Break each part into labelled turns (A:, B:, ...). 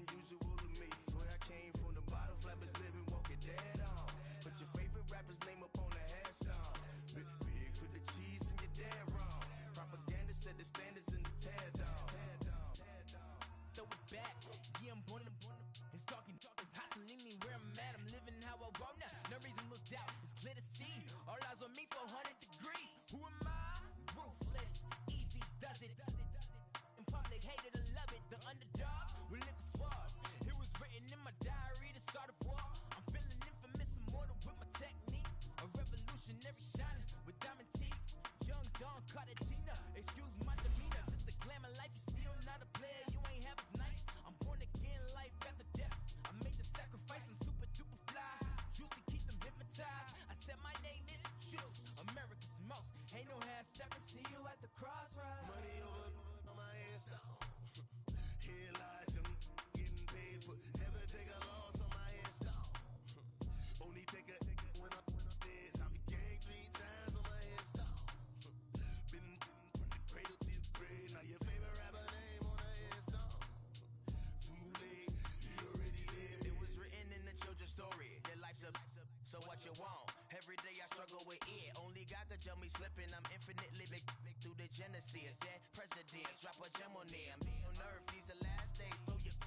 A: unusual to me. Swear I came from the bottom, flappers living, walking dead on. Put your favorite rapper's name up on the headstone. Big for the cheese and you're dead wrong. Propaganda set the standards in the tear down.
B: Throw it back, yeah, I'm born it's talking, it's hustling me where I'm at. I'm living how I want now. No reason to look doubt, it's clear to see. All eyes on me for 100 degrees. Who am I? Ruthless, easy does it. In public, hated or love it. The underdogs with liquor swabs. It was written in my diary to start a war. I'm feeling infamous, immortal with my technique. A revolutionary shining with diamond teeth. Young Don Cartagena, excuse my demeanor. This the glamour life, you still not a player. You ain't half as nice. I'm born again, life after death. I made the sacrifice, I'm super duper fly. Used to keep them hypnotized. I said my name is Juice, America's most. Ain't no half stepping, see you at the crossroads.
A: Money over on my headstone. Here lies young, getting paid for. Never take a loss on my headstone. Only take a when I'm dead. I be gang 3 times on my headstone. Been from the cradle to the grave. Now your favorite rapper name on the headstone. Too late, he already lived. It was written in the children's story. Their life's a so what you want? Every day I struggle with it. Only God could tell me slipping. I'm infinitely big through the genesis. Dead presidents, drop a gem on them. On earth, these the last days. Throw your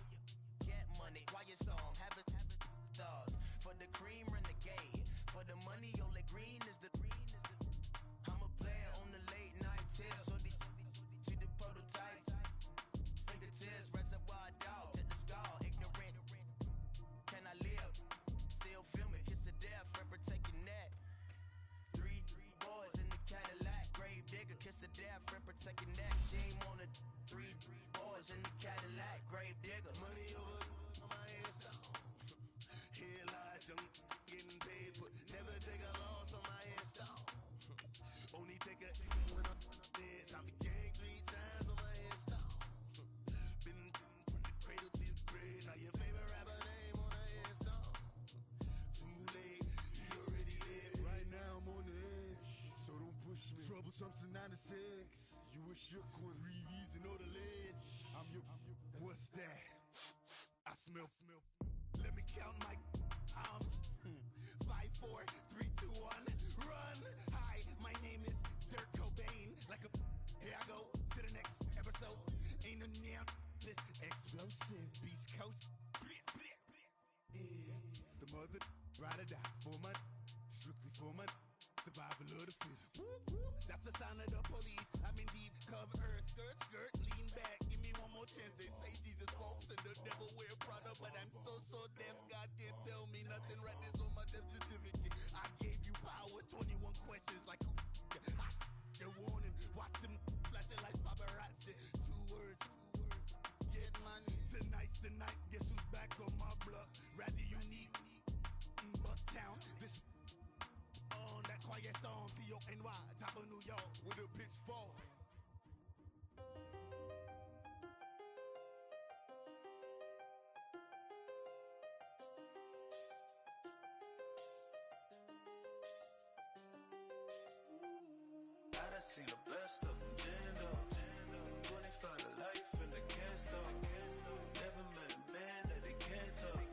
A: get money, quiet storm. Have it thoughts. For the cream, renegade. For the money, only green is the I'm a player on the late night tip. So these the prototype. Fingertips, reservoir dog to the skull. Ignorant. Can I live? Still film it, kiss to death, friend, protect your neck. 3 boys in the Cadillac, grave digger, kiss to death, friend, protect your neck. Shame on the 3 boys in the Cadillac, grave digger. Money over on my headstone. Here lies young, getting paid for. Never take a loss on my headstone. Only take a when I'm dead. I be gang 3 times on my headstone. Been from the cradle to the grave. Now your favorite rapper name on the headstone. Too late, he already lived. Right now I'm on the edge, so don't push me. Troublesome to 96. You a shook one, breathe easy, know the ledge. I'm your, what's that? I smell. Let me count my 5, 4, 3, 2, 1, run. Hi, my name is Dirk Cobain. Like a here I go to the next episode. Ain't no damn this explosive Beast Coast. Yeah. The mother ride or die for my strictly for my survival of the fittest. That's the sign of the police. I'm in deep cover earth, skirt, lean back. Give me one more chance. They say Jesus walks and the devil wear Prada, but I'm so deaf. God can't tell me nothing. Right this on my death certificate. I gave you power. 21 questions like who? Your warning. Watch them flashing like paparazzi. 2 words. Get money. Tonight's the night. Guess who's back on my block? Rather unique. Bucktown. This on that quiet storm, T-O-N-Y, top of New York, with a pitchfork.
C: I done seen the best of them jammed up. 25 to life in the can't stop. Never met a man that they can't talk.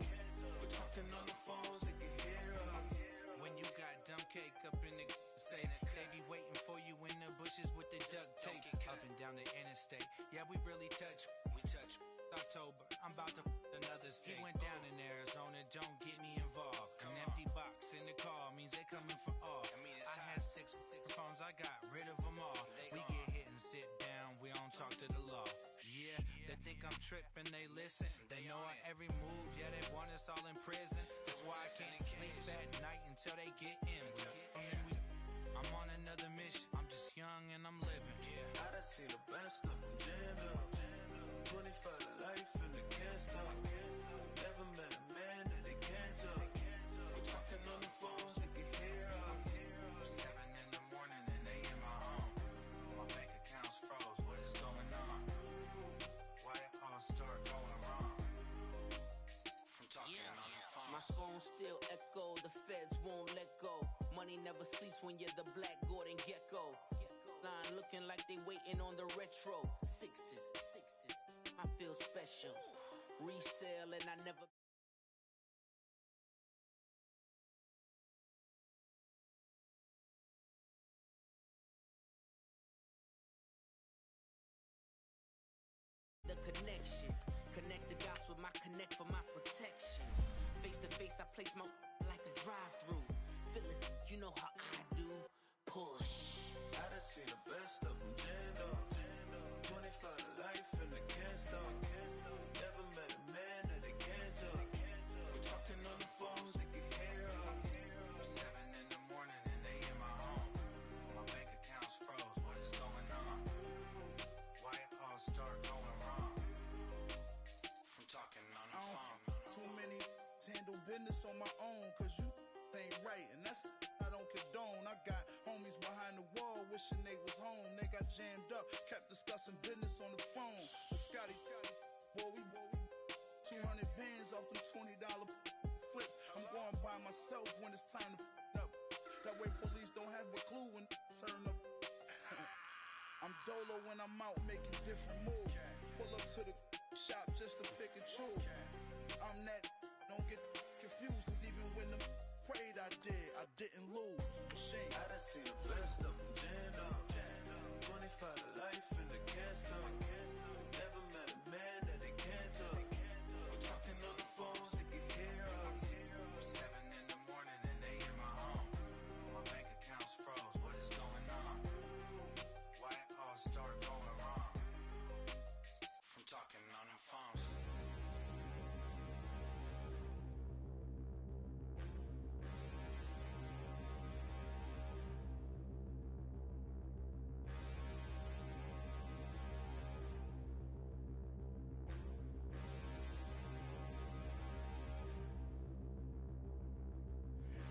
C: We're talking on the phones, they can hear us.
D: When you got dumb cake up in the say they be waiting for you in the bushes with the duct tape up and down the interstate. Yeah, we really touch. October, I'm about to another state. He went down in Arizona, don't get me involved. An empty box in the car means they coming for all. I had 6 phones, I got rid of them all. We get hit and sit down, we don't talk to the law. Yeah, they think I'm tripping, they listen. They know our every move, yeah, they want us all in prison. That's why I can't sleep at night until they get in. I'm on another mission, I'm just young and I'm living.
C: I done seen the best of them jammed up. 25 to life in the can't stop. Never met a man that they can't talk. We're talking on the phones, they can hear us.
D: 7 in the morning and they in my home. My bank account's froze, what is going on? Why it all start going wrong? From talking on the phone.
E: My phone still echo, the feds won't let go. Money never sleeps when you're the black Gordon Gecko. Line looking like they waiting on the retro. Sixes, I feel special. resale, and I never. The connection, connect the dots with my connect for my protection. Face to face, I place my like a drive-through. Feeling, you know how I do. Push.
C: I done seen the best of them jammed up. 25 to life in the can't stop. Never met a man that they can't talk. We're talking on the phones, they can hear us.
D: 7 in the morning and they in my home. My bank account's froze, what is going on? Why it all start going wrong? From talking on the phone.
F: Too many to handle business on my own, cause you ain't right, and that's I don't condone. I got homies behind the wall wishing they was home. They got jammed up, kept discussing business on the phone. But Scotty, boy, we 200 bands off them $20 flips. I'm going by myself when it's time to up. That way police don't have a clue when turn up. I'm dolo when I'm out making different moves. Pull up to the shop just to pick and choose. I'm that, don't get confused, cause even when them prayed I didn't lose. Machine.
C: I done seen the best of them jammed up. 25 to life in the can't stop. Never met a man that they can't talk. We're talking on the phones, they can hear us.
D: 7 in the morning and they in my home. My bank account's froze, what is going on? Why it all start going wrong? From talking on the phones.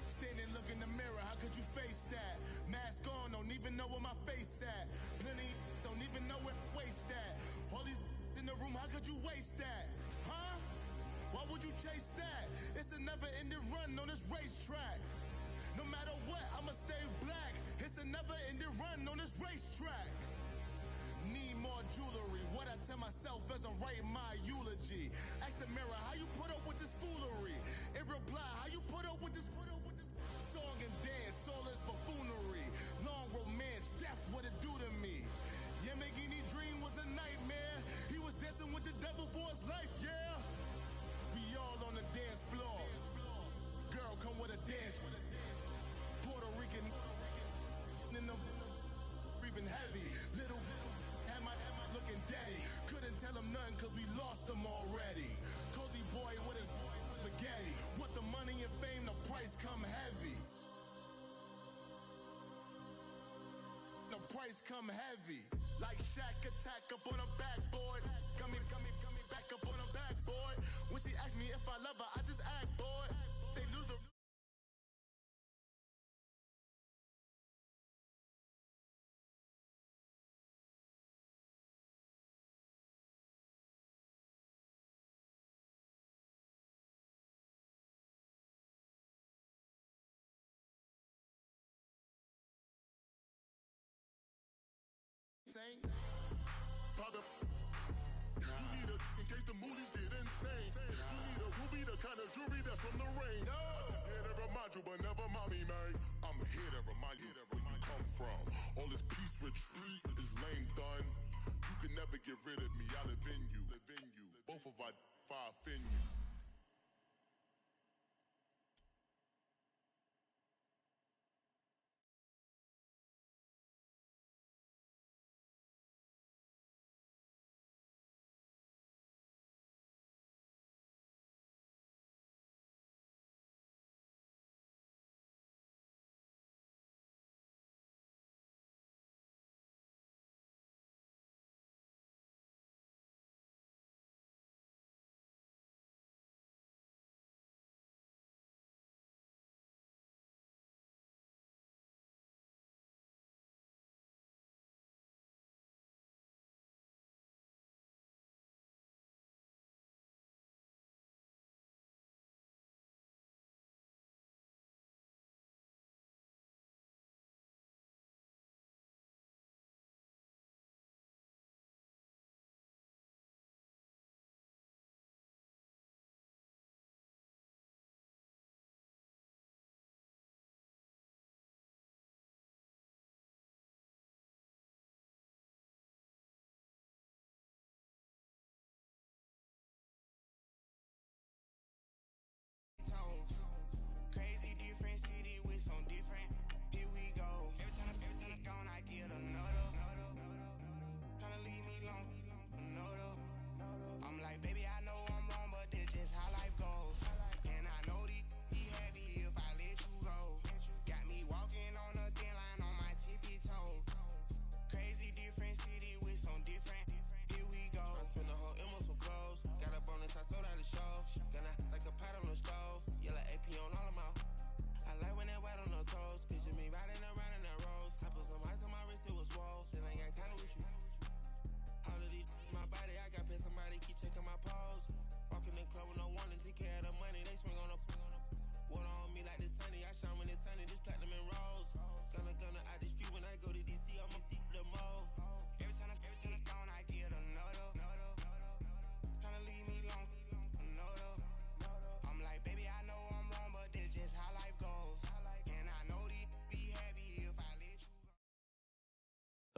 A: Standing, look in the mirror, how could you face that? Mask on, don't even know where my face at. Plenty don't even know where waist at. All these in the room, how could you waste that? Huh? Why would you chase that? It's a never-ending run on this racetrack. No matter what, I'ma stay black. It's a never-ending run on this racetrack. Need more jewelry. What I tell myself as I'm writing my eulogy. Ask the mirror, how you put up with this foolery? It reply, how you put up with this song and dance, soulless buffoonery. Long romance, death, what it do to me? Yamagini dream was a nightmare. He was dancing with the devil for his life, yeah. We all on the dance floor. Girl, come with a dance. Puerto Rican in the breathing heavy. Little had my looking daddy. Couldn't tell him nothing cause we lost him already. Cozy boy with his spaghetti. With the money and fame, the price come heavy. The price come heavy. Like Shaq attack up on a backboard. Coming back up on a backboard. When she asked me if I love her, I just act bored. Say lose the same. Father, you need a in case the moolies get insane. You need a ruby, the kind of jewelry that's from the rain. I'm just here to remind you, but never mommy, man. I'm here to remind you where you come from. All this peace retreat is lame done. You can never get rid of me. I live in you. Both of our five in you.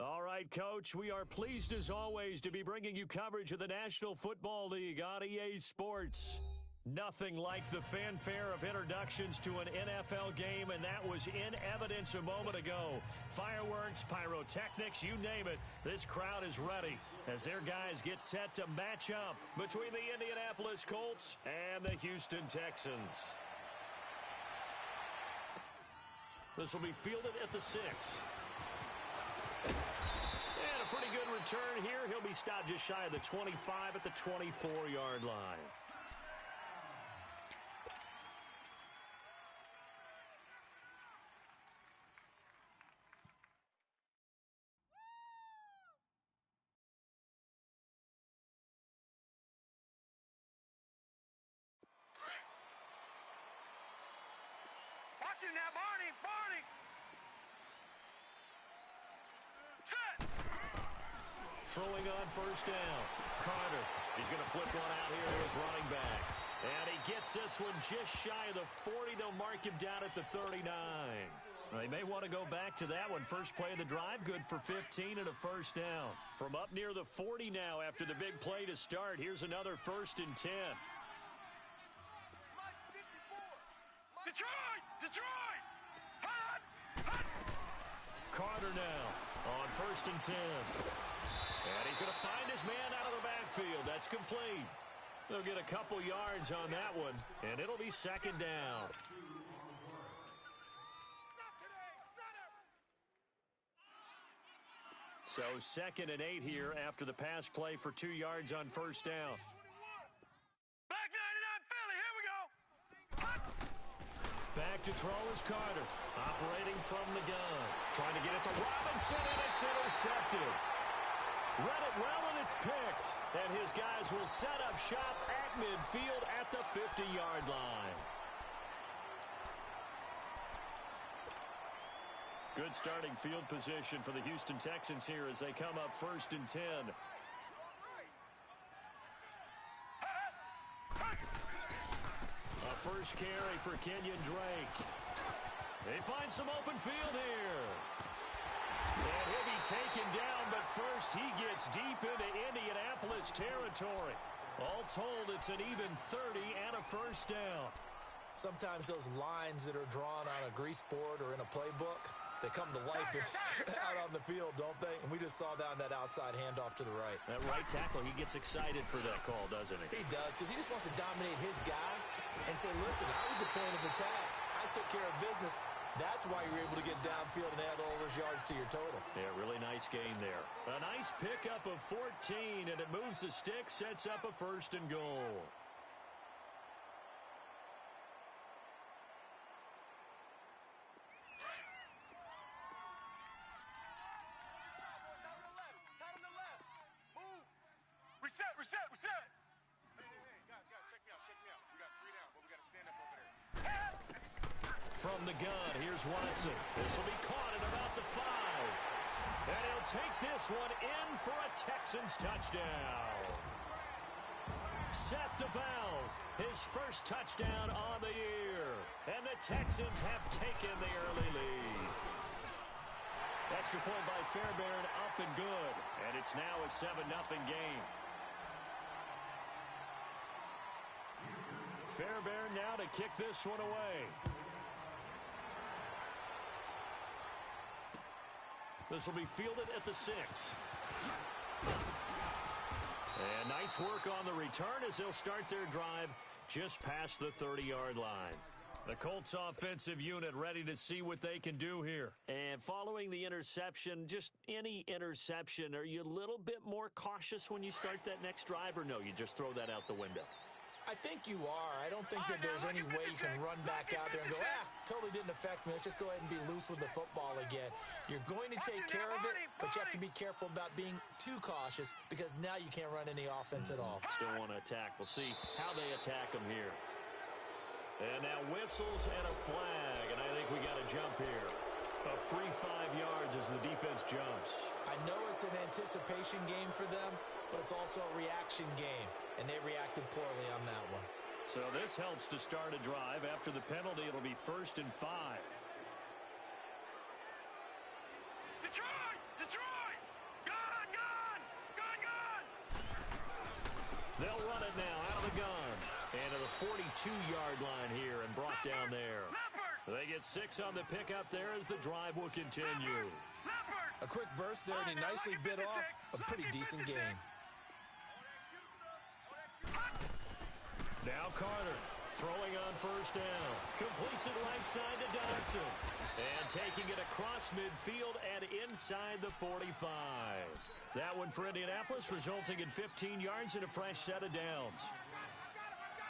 G: All right, Coach, we are pleased as always to be bringing you coverage of the National Football League on EA Sports. Nothing like the fanfare of introductions to an NFL game, and that was in evidence a moment ago. Fireworks, pyrotechnics, you name it, this crowd is ready as their guys get set to match up between the Indianapolis Colts and the Houston Texans. This will be fielded at the 6. And a pretty good return here. He'll be stopped just shy of the 25 at the 24-yard line.
H: Watch him now, Barney! Barney! Set!
G: Throwing on first down. Carter. He's going to flip one out here to his running back. And he gets this one just shy of the 40. They'll mark him down at the 39. They may want to go back to that one. First play of the drive, good for 15 and a first down. From up near the 40 now after the big play to start. Here's another 1st and 10.
H: Detroit! Detroit! Hot! Hot!
G: Carter now on 1st and 10. And he's going to find his man out of the backfield. That's complete. They'll get a couple yards on that one, and it'll be 2nd down. So 2nd and 8 here after the pass play for 2 yards on first down.
H: Back 99 Philly, here we go! Hot!
G: Back to throw is Carter, operating from the gun. Trying to get it to Robinson, and it's intercepted. Read it well, and it's picked. And his guys will set up shop at midfield at the 50-yard line. Good starting field position for the Houston Texans here as they come up 1st and 10. A first carry for Kenyon Drake. They find some open field here. And he'll be taken down, but first he gets deep into Indianapolis territory. All told, it's an even 30 and a first down.
I: Sometimes those lines that are drawn on a grease board or in a playbook, they come to life out on the field, don't they? And we just saw that on that outside handoff to the right.
G: That right tackle, he gets excited for that call, doesn't he?
I: He does, because he just wants to dominate his guy and say, listen, I was the point of attack. I took care of business. That's why you're able to get downfield and add all those yards to your total.
G: Yeah, really nice gain there. A nice pickup of 14, and it moves the stick, sets up a 1st and goal.
H: Reset!
J: Hey, guys, check me out. We got 3 down, but we got to stand up over there.
G: From the gun, here's Watson. This will be caught at about the 5. And he'll take this one in for a Texans touchdown. Set to Valve, his first touchdown on the year. And the Texans have taken the early lead. Extra point by Fairbairn, up and good. And it's now a 7-0 game. Fairbairn now to kick this one away. This will be fielded at the 6. And nice work on the return as they'll start their drive just past the 30-yard line. The Colts offensive unit ready to see what they can do here. And following the interception, just any interception, are you a little bit more cautious when you start that next drive, or no, you just throw that out the window?
I: I think you are. I don't think that there's any way you can run back out there and go, totally didn't affect me. Let's just go ahead and be loose with the football again. You're going to take care of it, but you have to be careful about being too cautious because now you can't run any offense at all.
G: Still want to attack. We'll see how they attack them here. And now whistles and a flag, and I think we got a jump here. A free 5 yards as the defense jumps.
I: I know it's an anticipation game for them, but it's also a reaction game, and they reacted poorly on that one.
G: So this helps to start a drive. After the penalty, it'll be 1st and 5.
H: Detroit! Detroit!
G: They'll run it now out of the gun. And to the 42-yard line here and brought down there. They get 6 on the pickup there as the drive will continue.
I: A quick burst there, and he nicely bit off a pretty decent gain.
G: Now Carter throwing on first down. Completes it right side to Dodson. And taking it across midfield and inside the 45. That one for Indianapolis, resulting in 15 yards and a fresh set of downs.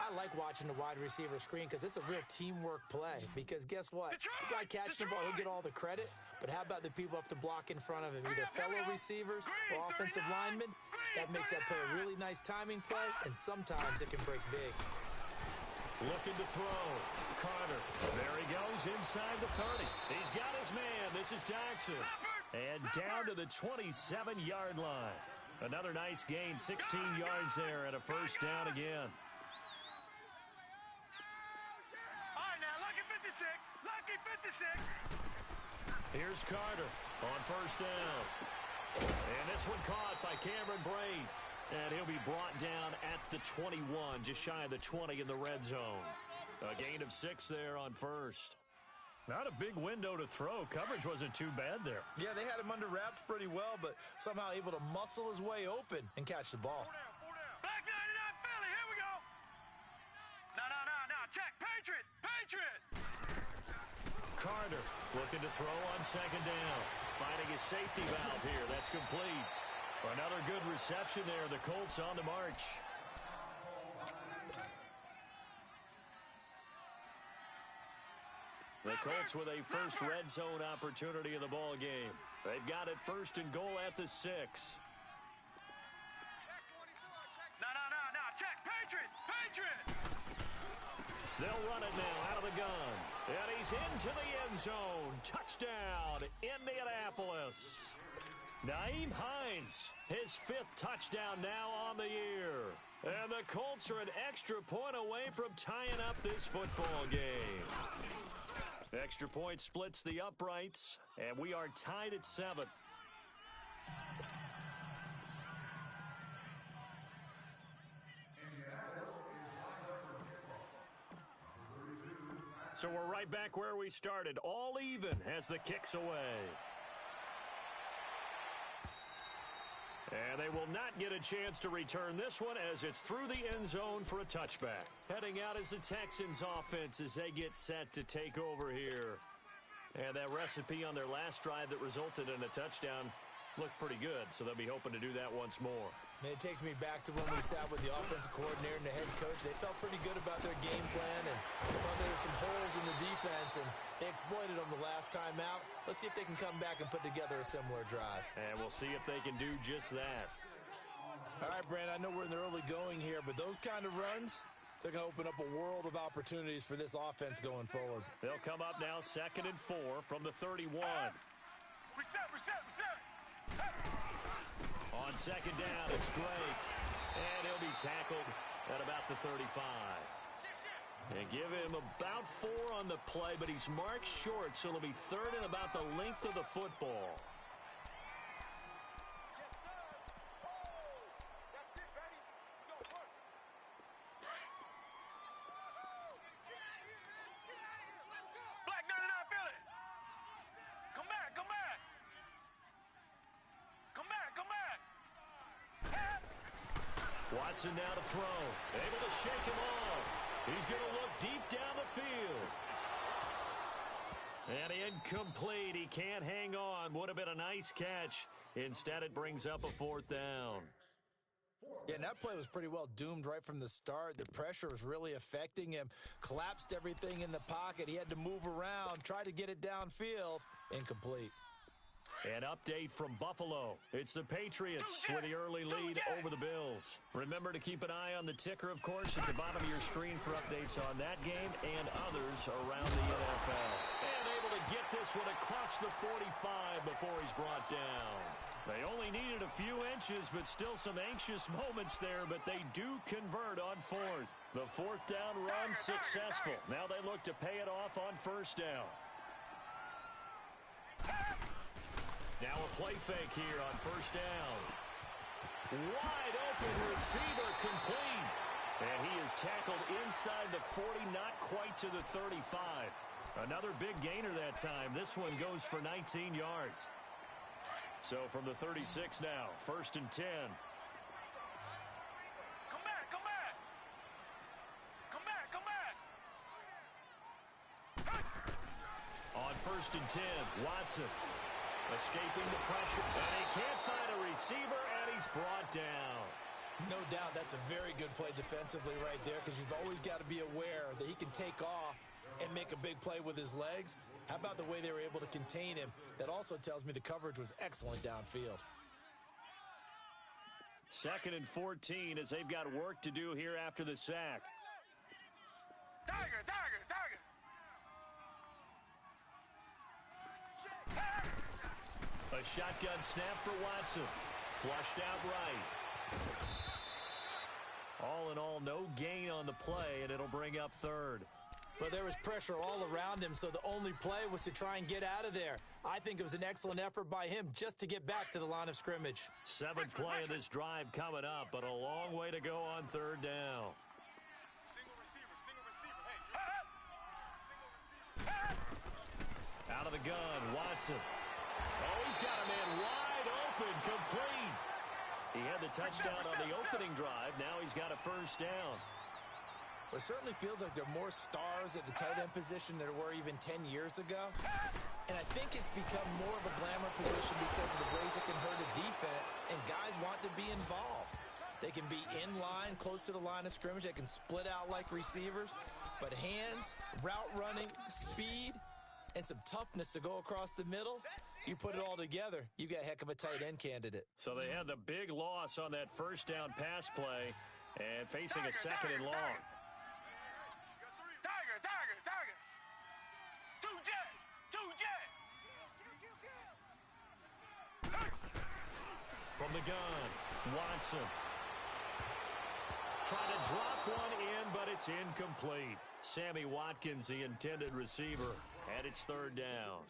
I: I like watching the wide receiver screen because it's a real teamwork play. Because guess what? The guy catching the ball, he'll get all the credit. But how about the people up to block in front of him? Either fellow receivers or offensive linemen. That makes that play a really nice timing play, and sometimes it can break big.
G: Looking to throw. Carter. There he goes inside the 30. He's got his man. This is Dodson. And down to the 27-yard line. Another nice gain. 16 yards there and a first down again.
H: Lucky 56.
G: Here's Carter on first down. And this one caught by Cameron Brate. And he'll be brought down at the 21, just shy of the 20 in the red zone. A gain of 6 there on first. Not a big window to throw. Coverage wasn't too bad there.
I: Yeah, they had him under wraps pretty well, but somehow able to muscle his way open and catch the ball.
H: Black 99 Philly, here we go. No. Check. Patriot.
G: Carter looking to throw on second down. Finding his safety valve here. That's complete. Another good reception there. The Colts on the march. The Colts with a first red zone opportunity in the ball game. They've got it first and goal at the 6.
H: No. Check. Patriot.
G: They'll run it now out of the gun. And he's into the end zone. Touchdown, Indianapolis. Nyheim Hines, his 5th touchdown now on the year. And the Colts are an extra point away from tying up this football game. Extra point splits the uprights, and we are tied at 7. So we're right back where we started, all even as the kick's away. And they will not get a chance to return this one as it's through the end zone for a touchback. Heading out is the Texans offense as they get set to take over here. And that recipe on their last drive that resulted in a touchdown looked pretty good, so they'll be hoping to do that once more.
I: Man, it takes me back to when we sat with the offensive coordinator and the head coach. They felt pretty good about their game plan, and they thought there were some holes in the defense, and they exploited them the last time out. Let's see if they can come back and put together a similar drive.
G: And we'll see if they can do just that.
I: All right, Brandon, I know we're in the early going here, but those kind of runs, they're going to open up a world of opportunities for this offense going forward.
G: They'll come up now 2nd and 4 from the 31.
H: We set.
G: On second down, it's Drake. And he'll be tackled at about the 35. And give him about 4 on the play, but he's marked short, so it'll be 3rd and about the length of the football.
H: Black 99 Philly. Come back.
G: Watson now to throw. Able to shake him off. He's going to look deep down the field. And incomplete. He can't hang on. Would have been a nice catch. Instead, it brings up a 4th down.
I: Yeah, and that play was pretty well doomed right from the start. The pressure was really affecting him. Collapsed everything in the pocket. He had to move around, try to get it downfield. Incomplete.
G: An update from Buffalo. It's the Patriots with the early lead over the Bills. Remember to keep an eye on the ticker, of course, at the bottom of your screen for updates on that game and others around the NFL. And able to get this one across the 45 before he's brought down. They only needed a few inches, but still some anxious moments there, but they do convert on 4th. The 4th down run successful. Now they look to pay it off on 1st down. Now a play fake here on 1st down. Wide open receiver complete. And he is tackled inside the 40, not quite to the 35. Another big gainer that time. This one goes for 19 yards. So from the 36 now, 1st and 10.
H: Come back, come back. Come back, come back.
G: On 1st and 10, Watson escaping the pressure. And he can't find a receiver, and he's brought down.
I: No doubt that's a very good play defensively right there, because you've always got to be aware that he can take off and make a big play with his legs. How about the way they were able to contain him? That also tells me the coverage was excellent downfield.
G: 2nd and 14 as they've got work to do here after the sack.
H: Tiger, tiger, tiger.
G: A shotgun snap for Watson. Flushed out right. All in all, no gain on the play, and it'll bring up 3rd.
I: Well, there was pressure all around him, so the only play was to try and get out of there. I think it was an excellent effort by him just to get back to the line of scrimmage.
G: 7th play of this drive coming up, but a long way to go on 3rd down.
J: Single receiver, hey. Single receiver.
G: Out of the gun, Watson. Oh, he's got a man wide open, complete. He had the touchdown on the opening drive. Now he's got a 1st down.
I: Well, it certainly feels like there are more stars at the tight end position than there were even 10 years ago. And I think it's become more of a glamour position because of the ways it can hurt a defense, and guys want to be involved. They can be in line, close to the line of scrimmage. They can split out like receivers. But hands, route running, speed, and some toughness to go across the middle, you put it all together, you got a heck of a tight end candidate.
G: So they had the big loss on that 1st down pass play and facing a 2nd and long.
H: Tiger, tiger, tiger. Two jet, two jet.
G: From the gun, Watson. Trying to drop one in, but it's incomplete. Sammy Watkins, the intended receiver, and it's 3rd down.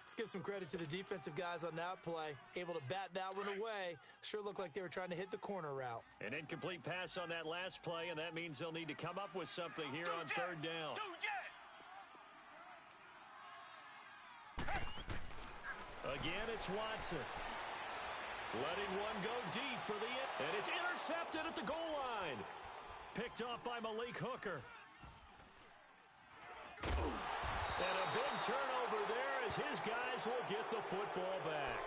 I: Let's give some credit to the defensive guys on that play. Able to bat that one away. Sure looked like they were trying to hit the corner route.
G: An incomplete pass on that last play, and that means they'll need to come up with something here on 3rd down. Again, it's Watson. Letting one go deep for the end. And it's intercepted at the goal line. Picked off by Malik Hooker. And a big turnover there as his guys will get the football back.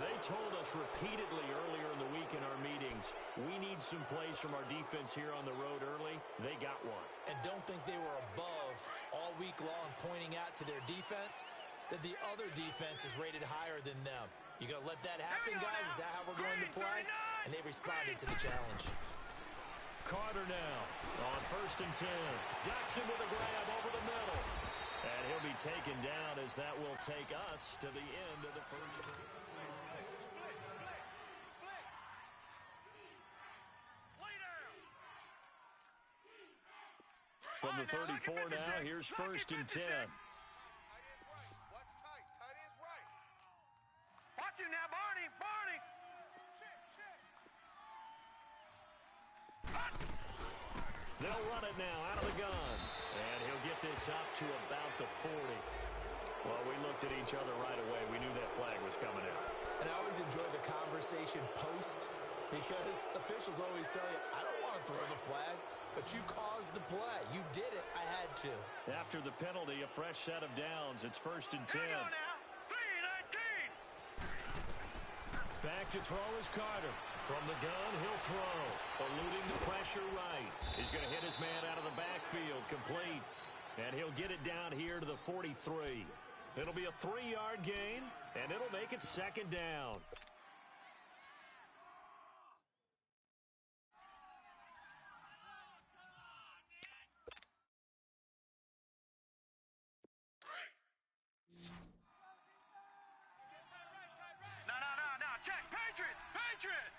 G: They told us repeatedly earlier in the week in our meetings, we need some plays from our defense here on the road early. They got one.
I: And don't think they were above all week long pointing out to their defense that the other defense is rated higher than them. You going to let that happen, guys? Is that how we're going to play? And they responded to the challenge.
G: Carter now on 1st and 10. Jackson with a grab over the middle. And he'll be taken down as that will take us to the end of the 1st quarter. From the 34 now, here's 1st and 10.
H: Watch him now, Barney, Barney.
G: They'll run it now out of the gun. And he'll get this up to about the 40. Well, we looked at each other right away. We knew that flag was coming out.
I: And I always enjoy the conversation post because officials always tell you, I don't want to throw the flag, but you caused the play. You did it. I had to.
G: After the penalty, a fresh set of downs. It's 1st and 10.
H: Here we go now. 3-19.
G: Back to throw is Carter. From the gun, he'll throw. Eluding the pressure right. He's going to hit his man out of the backfield. Complete. And he'll get it down here to the 43. It'll be a 3-yard gain, and it'll make it 2nd down.
H: No. Check. Patriot. Patriot.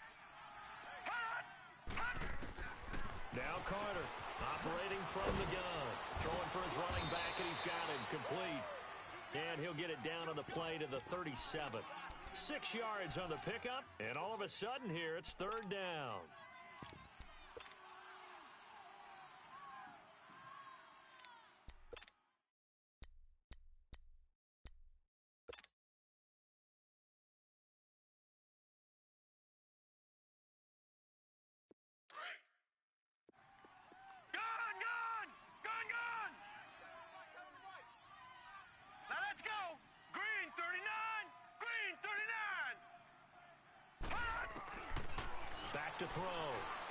G: Now Carter operating from the gun. Throwing for his running back, and he's got him complete. And he'll get it down on the play to the 37. 6 yards on the pickup, and all of a sudden here it's third down. To throw.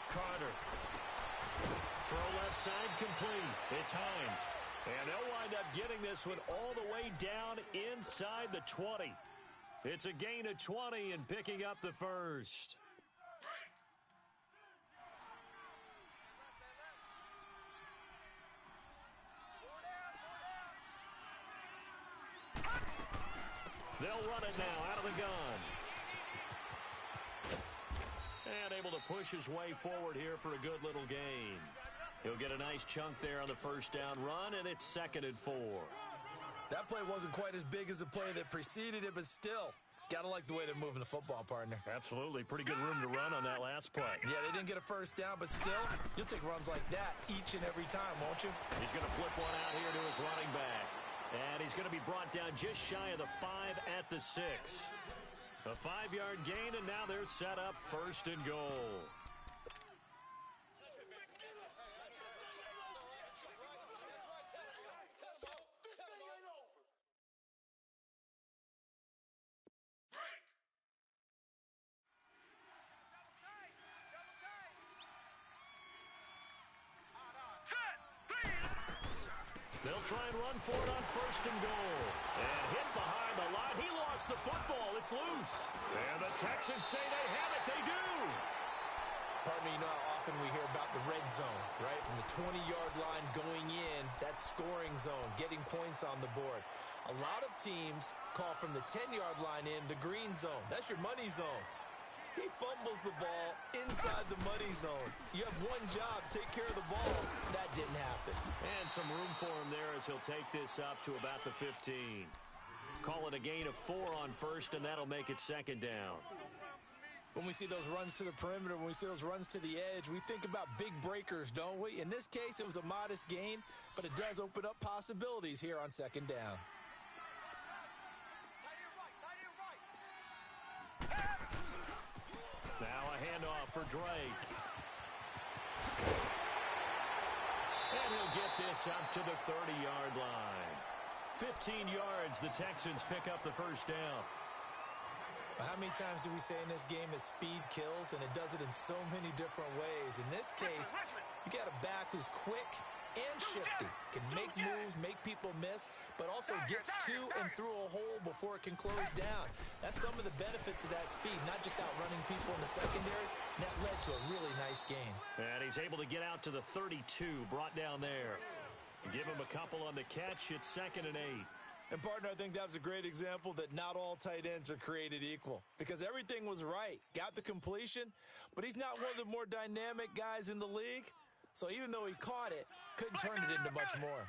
G: Carter. Throw left side complete. It's Hines. And they'll wind up getting this one all the way down inside the 20. It's a gain of 20 and picking up the first. They'll run it now out of the gun. And able to push his way forward here for a good little gain. He'll get a nice chunk there on the first down run, and it's 2nd and 4.
I: That play wasn't quite as big as the play that preceded it, but still, got to like the way they're moving the football, partner.
G: Absolutely. Pretty good room to run on that last play.
I: Yeah, they didn't get a first down, but still, you'll take runs like that each and every time, won't you?
G: He's going to flip one out here to his running back. And he's going to be brought down just shy of the 5 at the 6. A 5-yard gain, and now they're set up 1st and goal. They'll try and run for it on 1st and goal. And hit behind the line. He lost the football. It's loose. And the Texans say they have it. They do.
I: Partner, you know how often we hear about the red zone, right? From the 20-yard line going in, that's scoring zone, getting points on the board. A lot of teams call from the 10-yard line in the green zone. That's your money zone. He fumbles the ball inside the money zone. You have one job, take care of the ball. That didn't happen.
G: And some room for him there as he'll take this up to about the 15. Call it a gain of 4 on 1st, and that'll make it 2nd down.
I: When we see those runs to the perimeter, when we see those runs to the edge, we think about big breakers, don't we? In this case, it was a modest gain, but it does open up possibilities here on 2nd down.
G: Now a handoff for Drake. And he'll get this up to the 30-yard line. 15 yards, the Texans pick up the first down.
I: How many times do we say in this game that speed kills, and it does it in so many different ways? In this case, you got a back who's quick and shifty, can make moves, make people miss, but also gets to and through a hole before it can close down. That's some of the benefits of that speed, not just outrunning people in the secondary. And that led to a really nice game.
G: And he's able to get out to the 32, brought down there. Give him a couple on the catch. It's 2nd and 8.
I: And, partner, I think that was a great example that not all tight ends are created equal, because everything was right. Got the completion, but he's not one of the more dynamic guys in the league. So even though he caught it, couldn't turn it into much more.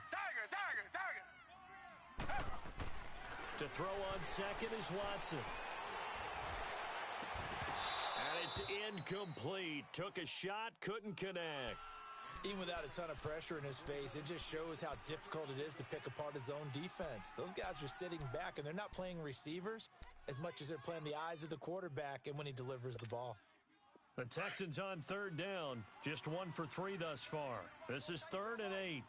G: To throw on 2nd is Watson. And it's incomplete. Took a shot, couldn't connect.
I: Even without a ton of pressure in his face, it just shows how difficult it is to pick apart his own defense. Those guys are sitting back, and they're not playing receivers as much as they're playing the eyes of the quarterback and when he delivers the ball.
G: The Texans on 3rd down. Just 1 for 3 thus far. This is 3rd and 8.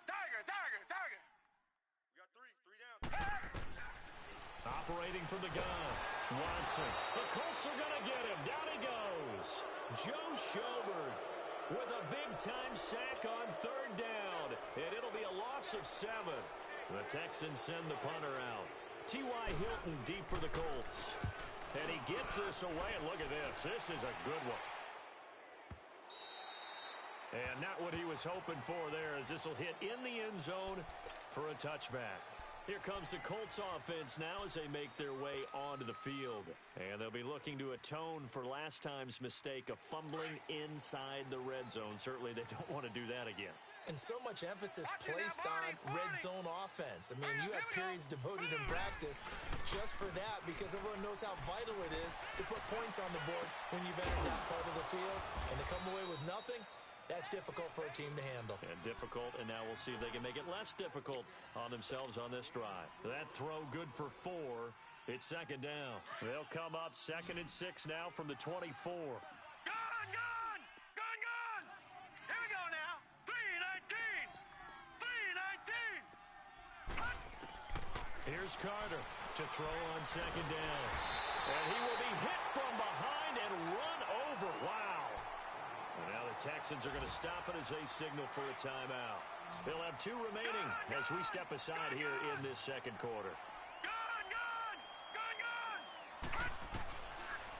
J: Tiger. We got three down.
G: Operating from the gun. Watson. The Colts are going to get him. Down he goes. Joe Schobert with a big-time sack on 3rd down. And it'll be a loss of 7. The Texans send the punter out. T.Y. Hilton deep for the Colts. And he gets this away, and look at this. This is a good one. And not what he was hoping for there, as this will hit in the end zone for a touchback. Here comes the Colts offense now as they make their way onto the field. And they'll be looking to atone for last time's mistake of fumbling inside the red zone. Certainly they don't want to do that again.
I: And so much emphasis placed on red zone offense. I mean, you have periods devoted in practice just for that because everyone knows how vital it is to put points on the board when you've entered that part of the field. And to come away with nothing, that's difficult for a team to handle.
G: And difficult, and now we'll see if they can make it less difficult on themselves on this drive. That throw good for 4. It's second down. They'll come up 2nd and 6 now from the 24.
H: Gone! Here we go now. 3-19.
G: Here's Carter to throw on second down. And he will be hit from behind and run over. Wow. And now the Texans are going to stop it as they signal for a timeout. They'll have 2 remaining as we step aside here in this second quarter.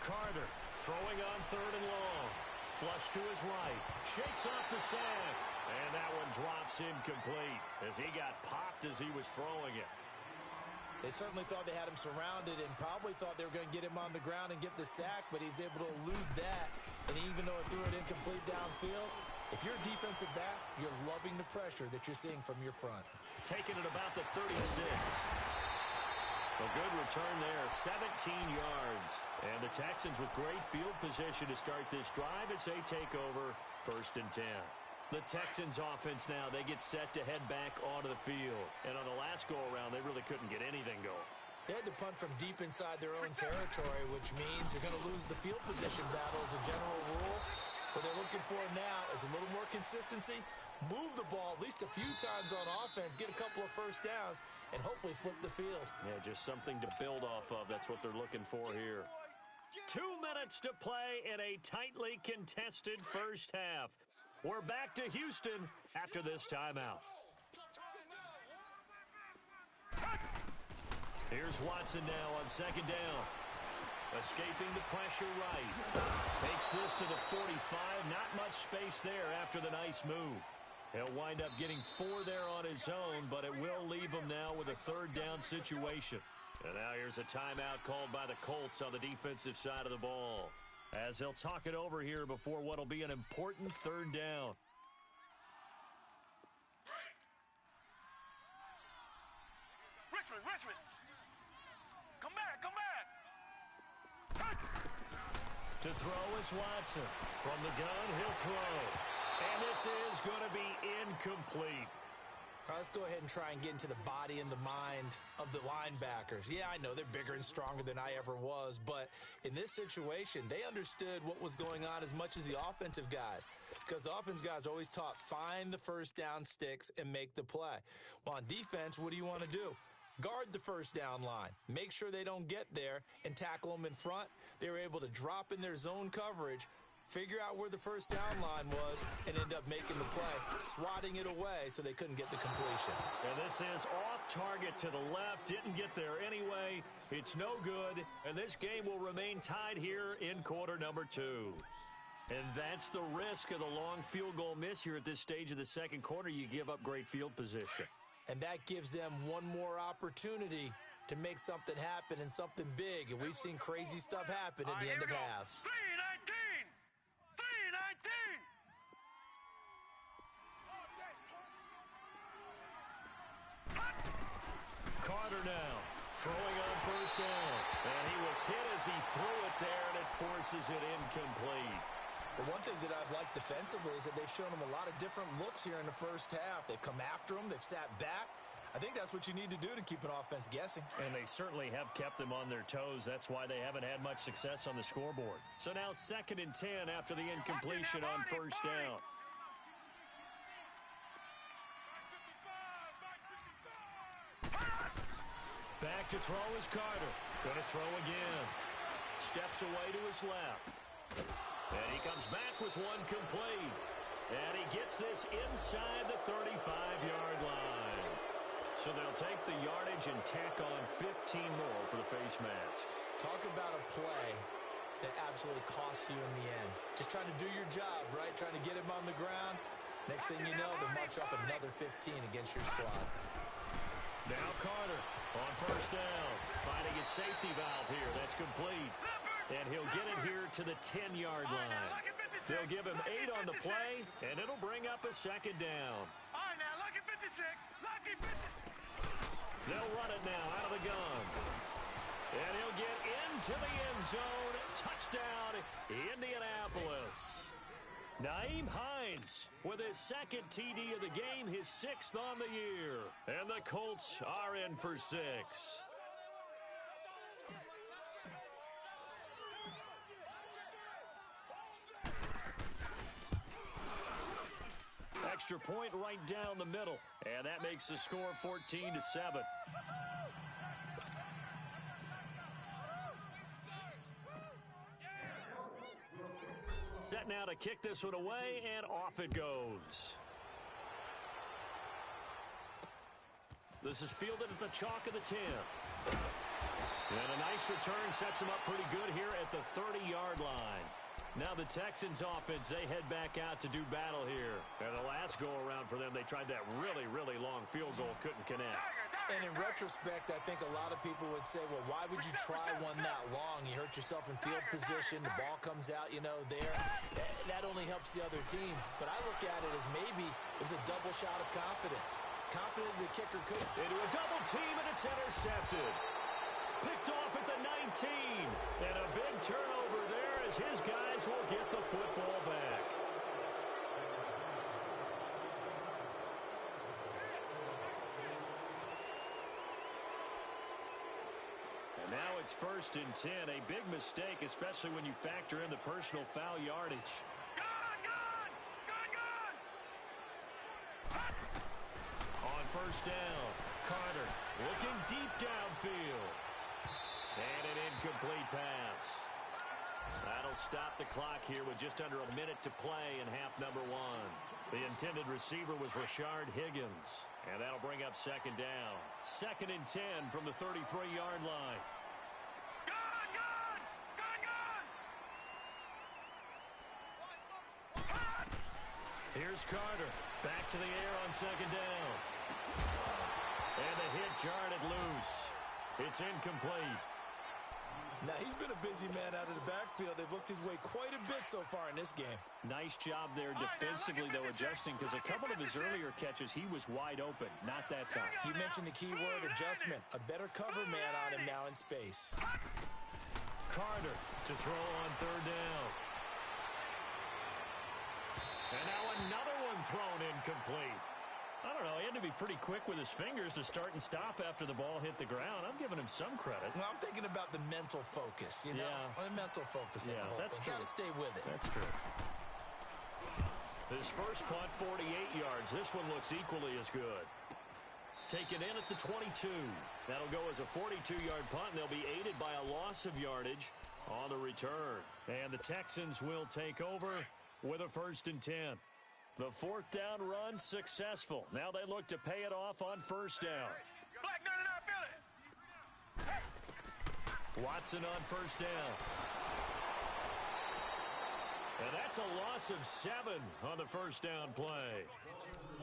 G: Carter throwing on 3rd and long. Flush to his right. Shakes off the sack. And that one drops incomplete as he got popped as he was throwing it.
I: They certainly thought they had him surrounded and probably thought they were going to get him on the ground and get the sack, but he was able to elude that. And even though it threw it incomplete downfield, if you're a defensive back, you're loving the pressure that you're seeing from your front.
G: Taking it about the 36. A good return there, 17 yards. And the Texans with great field position to start this drive as they take over 1st and 10. The Texans offense now, they get set to head back onto the field. And on the last go-around, they really couldn't get anything going.
I: They had to punt from deep inside their own territory, which means you're going to lose the field position battle as a general rule. What they're looking for now is a little more consistency, move the ball at least a few times on offense, get a couple of first downs, and hopefully flip the field.
G: Yeah, just something to build off of. That's what they're looking for here. 2 minutes to play in a tightly contested first half. We're back to Houston after this timeout. Here's Watson now on second down. Escaping the pressure right. Takes this to the 45. Not much space there after the nice move. He'll wind up getting 4 there on his own, but it will leave him now with a 3rd down situation. And now here's a timeout called by the Colts on the defensive side of the ball, as they'll talk it over here before what will be an important 3rd down.
H: Richmond! Come back!
G: To throw is Watson. From the gun, he'll throw. And this is going to be incomplete.
I: All right, let's go ahead and try and get into the body and the mind of the linebackers. Yeah, I know they're bigger and stronger than I ever was, but in this situation, they understood what was going on as much as the offensive guys, because the offensive guys are always taught, find the first down sticks and make the play. Well, on defense, what do you want to do? Guard the first down line. Make sure they don't get there and tackle them in front. They were able to drop in their zone coverage, figure out where the first down line was, and end up making the play, swatting it away so they couldn't get the completion.
G: And this is off target to the left. Didn't get there anyway. It's no good. And this game will remain tied here in quarter number 2. And that's the risk of the long field goal miss here at this stage of the second quarter. You give up great field position.
I: And that gives them one more opportunity to make something happen and something big. And we've seen crazy stuff happen at the end of halves.
H: 3-19!
G: Carter now throwing on first down. And he was hit as he threw it there, and it forces it incomplete.
I: The one thing that I've liked defensively is that they've shown them a lot of different looks here in the first half. They've come after them. They've sat back. I think that's what you need to do to keep an offense guessing.
G: And they certainly have kept them on their toes. That's why they haven't had much success on the scoreboard. So now 2nd and 10 after the incompletion on first down. Back to throw is Carter. Going to throw again. Steps away to his left. And he comes back with one complete. And he gets this inside the 35-yard line. So they'll take the yardage and tack on 15 more for the face mask.
I: Talk about a play that absolutely costs you in the end. Just trying to do your job, right? Trying to get him on the ground. Next thing you know, they'll march off another 15 against your squad.
G: Now Carter on first down. Finding his safety valve here. That's complete. And he'll get it here to the 10-yard line. They'll give him 8 on the play, and it'll bring up a second down.
H: Lucky 50.
G: They'll run it now out of the gun. And he'll get into the end zone. Touchdown, Indianapolis. Nyheim Hines with his second TD of the game, his 6th on the year. And the Colts are in for 6. Extra point right down the middle. And that makes the score 14-7. Set now to kick this one away, and off it goes. This is fielded at the chalk of the 10. And a nice return sets him up pretty good here at the 30-yard line. Now the Texans offense, they head back out to do battle here. And the last go-around for them, they tried that really, really long field goal, couldn't connect.
I: And in retrospect, I think a lot of people would say, well, why would you try one that long? You hurt yourself in field position, the ball comes out, there. That only helps the other team. But I look at it as maybe it was a double shot of confidence. Confident the kicker could.
G: Into a double team, and it's intercepted. Picked off at the 19. And a big turnover there as his guys will get the football back. And now it's 1st and 10. A big mistake, especially when you factor in the personal foul yardage. On 1st down, Carter looking deep downfield. And an incomplete pass. That'll stop the clock here with just under a minute to play in half number 1. The intended receiver was Rashard Higgins. And that'll bring up 2nd down. 2nd and 10 from the 33-yard line. Here's Carter. Back to the air on 2nd down. And the hit jarred it loose. It's incomplete.
I: Now, he's been a busy man out of the backfield. They've looked his way quite a bit so far in this game.
G: Nice job there defensively, though, adjusting, because a couple of his earlier catches, he was wide open. Not that time.
I: You mentioned the key word, adjustment. A better cover man on him now in space.
G: Carter to throw on 3rd down. And now another one thrown incomplete. I don't know, he had to be pretty quick with his fingers to start and stop after the ball hit the ground. I'm giving him some credit.
I: Well, I'm thinking about the mental focus,
G: Yeah.
I: The mental focus.
G: Yeah, that's true.
I: Got to stay with it.
G: That's true. His first punt, 48 yards. This one looks equally as good. Taken in at the 22. That'll go as a 42-yard punt, and they'll be aided by a loss of yardage on the return. And the Texans will take over with a 1st and 10. The 4th down run successful. Now they look to pay it off on 1st down.
H: Black 99 Philly.
G: Watson on 1st down. And that's a loss of 7 on the 1st down play.
J: Motion.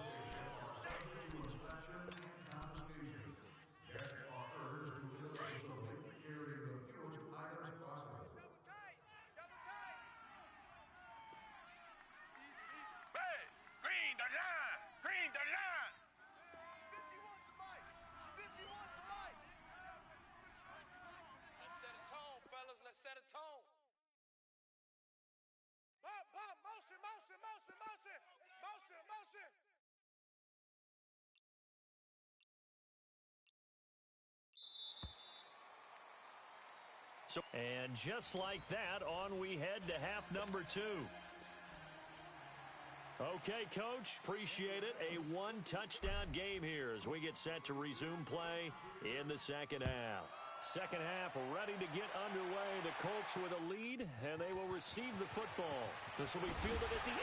G: And just like that, on we head to half number 2. Okay, Coach, appreciate it. A one-touchdown game here as we get set to resume play in the 2nd half. 2nd half ready to get underway. The Colts with a lead, and they will receive the football. This will be fielded at the 8.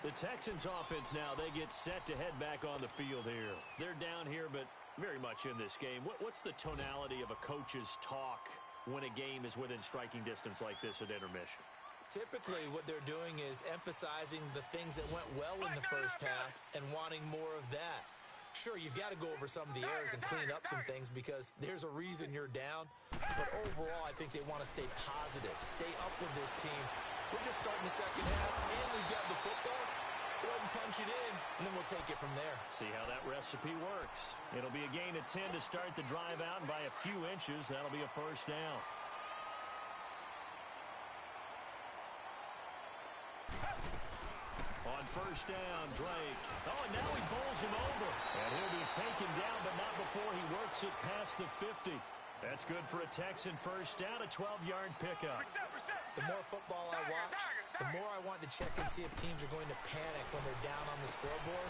G: The Texans offense now, they get set to head back on the field here. They're down here, but very much in this game. What's the tonality of a coach's talk when a game is within striking distance like this at intermission?
I: Typically, what they're doing is emphasizing the things that went well in the first half and wanting more of that. Sure, you've got to go over some of the errors and clean up some things because there's a reason you're down. But overall, I think they want to stay positive, stay up with this team, We're just starting the second half, and we've got the football. Let's go ahead and punch it in, and then we'll take it from there.
G: See how that recipe works. It'll be a gain of 10 to start the drive out, and by a few inches, that'll be a first down. On first down, Drake. Oh, and now he bowls him over. And he'll be taken down, but not before he works it past the 50. That's good for a Texan first down, a 12-yard pickup.
I: The more football I watch, the more I want to check and see if teams are going to panic when they're down on the scoreboard.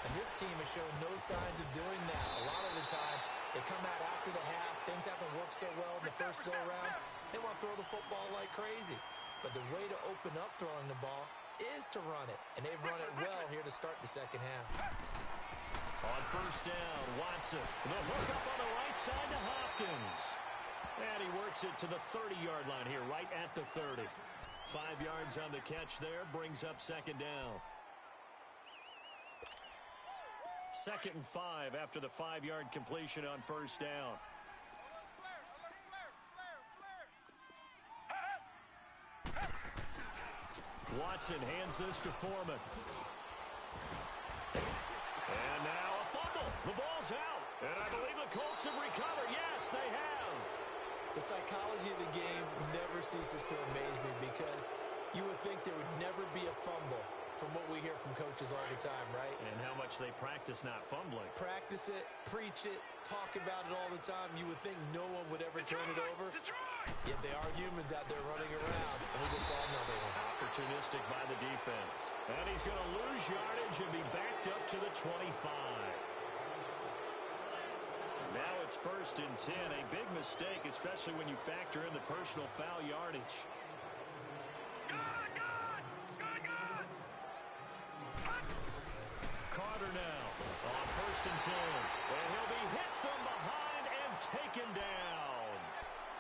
I: And this team has shown no signs of doing that. A lot of the time, they come out after the half. Things haven't worked so well in the first go-around. They want to throw the football like crazy. But the way to open up throwing the ball is to run it. And they've run it well here to start the second half.
G: On first down, Watson. The hook up on the right side to Hopkins. And he works it to the 30-yard line here, right at the 30. 5 yards on the catch there, brings up second down. 2nd and 5 after the 5-yard completion on first down. Watson hands this to Foreman. And now a fumble. The ball's out. And I believe the Colts have recovered. Yes, they have.
I: The psychology of the game never ceases to amaze me because you would think there would never be a fumble from what we hear from coaches all the time, right?
G: And how much they practice not fumbling.
I: Practice it, preach it, talk about it all the time. You would think no one would ever turn it over. Yet they are humans out there running around, and we just saw another one.
G: Opportunistic by the defense. And he's going to lose yardage and be backed up to the 25. Now it's 1st and 10. A big mistake, especially when you factor in the personal foul yardage. Carter now on 1st and 10. And he'll be hit from behind and taken down.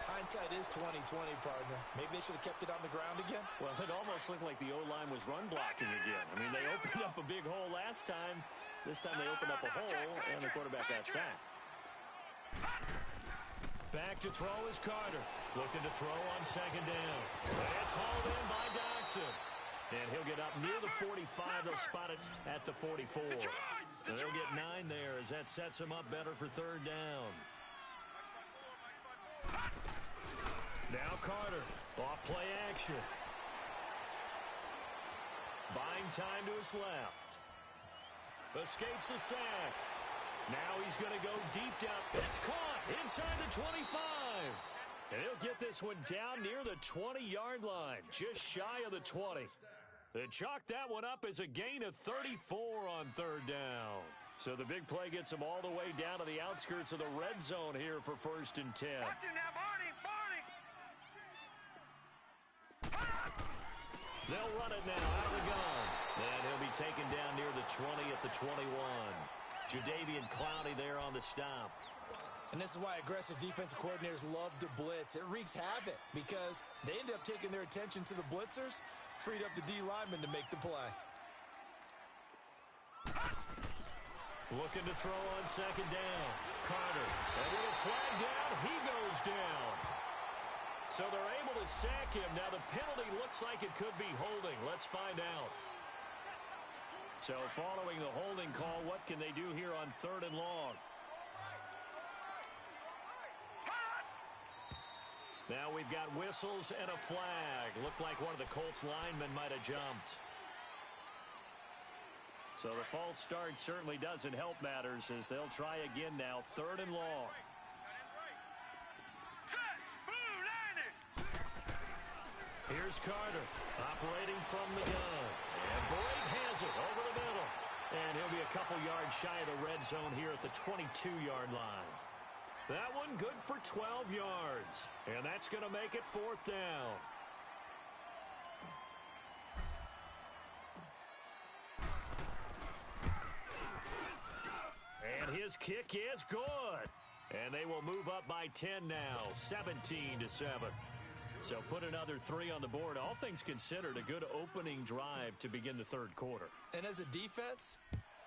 I: Hindsight is 20/20, partner. Maybe they should have kept it on the ground again.
G: Well, it almost looked like the O-line was run blocking again. I mean, they opened up a big hole last time. This time they opened up a hole, and the quarterback got sacked. Back to throw is Carter. Looking to throw on second down. It's hauled in by Dodson. And he'll get up near the 45. They'll spot it at the 44. And they'll get 9 there as that sets them up better for third down. Now Carter, off play action. Buying time to his left. Escapes the sack. Now he's going to go deep down. It's caught inside the 25. And he'll get this one down near the 20-yard line, just shy of the 20. They chalked that one up as a gain of 34 on third down. So the big play gets them all the way down to the outskirts of the red zone here for 1st and 10.
H: Watch him now, Barney!
G: They'll run it now out of the gun. And he'll be taken down near the 20 at the 21. Jadeveon Clowney there on the stop.
I: And this is why aggressive defensive coordinators love to blitz. It wreaks havoc because they end up taking their attention to the blitzers, freed up the D lineman to make the play.
G: Looking to throw on second down. Carter. And with a flag down, he goes down. So they're able to sack him. Now the penalty looks like it could be holding. Let's find out. So following the holding call, what can they do here on 3rd and long? Now we've got whistles and a flag. Looked like one of the Colts linemen might have jumped. So the false start certainly doesn't help matters as they'll try again now. 3rd and long. Here's Carter operating from the gun. And Blake has it over the middle. And he'll be a couple yards shy of the red zone here at the 22-yard line. That one good for 12 yards. And that's going to make it 4th down. And his kick is good. And they will move up by 10 now, 17-7. So put another 3 on the board. All things considered, a good opening drive to begin the 3rd quarter.
I: And as a defense,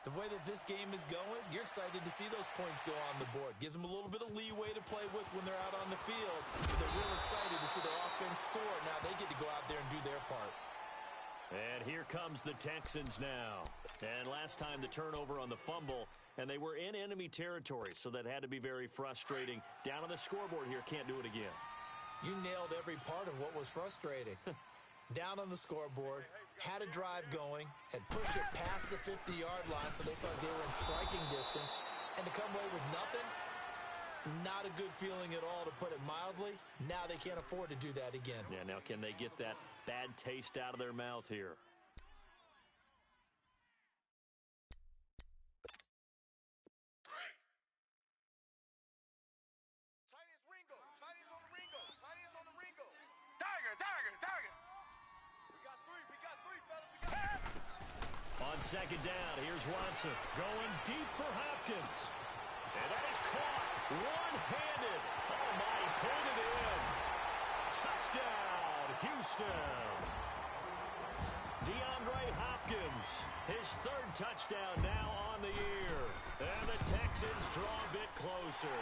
I: The way that this game is going, you're excited to see those points go on the board. Gives them a little bit of leeway to play with when they're out on the field. But they're real excited to see their offense score. Now they get to go out there and do their part.
G: And here comes the Texans now. And last time the turnover on the fumble, and they were in enemy territory, so that had to be very frustrating. Down on the scoreboard here, can't do it again.
I: You nailed every part of what was frustrating. Down on the scoreboard, had a drive going, had pushed it past the 50-yard line, so they thought they were in striking distance, and to come away with nothing, not a good feeling at all, to put it mildly. Now they can't afford to do that again.
G: Yeah, now can they get that bad taste out of their mouth here? On second down, here's Watson going deep for Hopkins. And that is caught one-handed. Oh, my, he pulled it in. Touchdown, Houston. DeAndre Hopkins, his third touchdown now on the year. And the Texans draw a bit closer.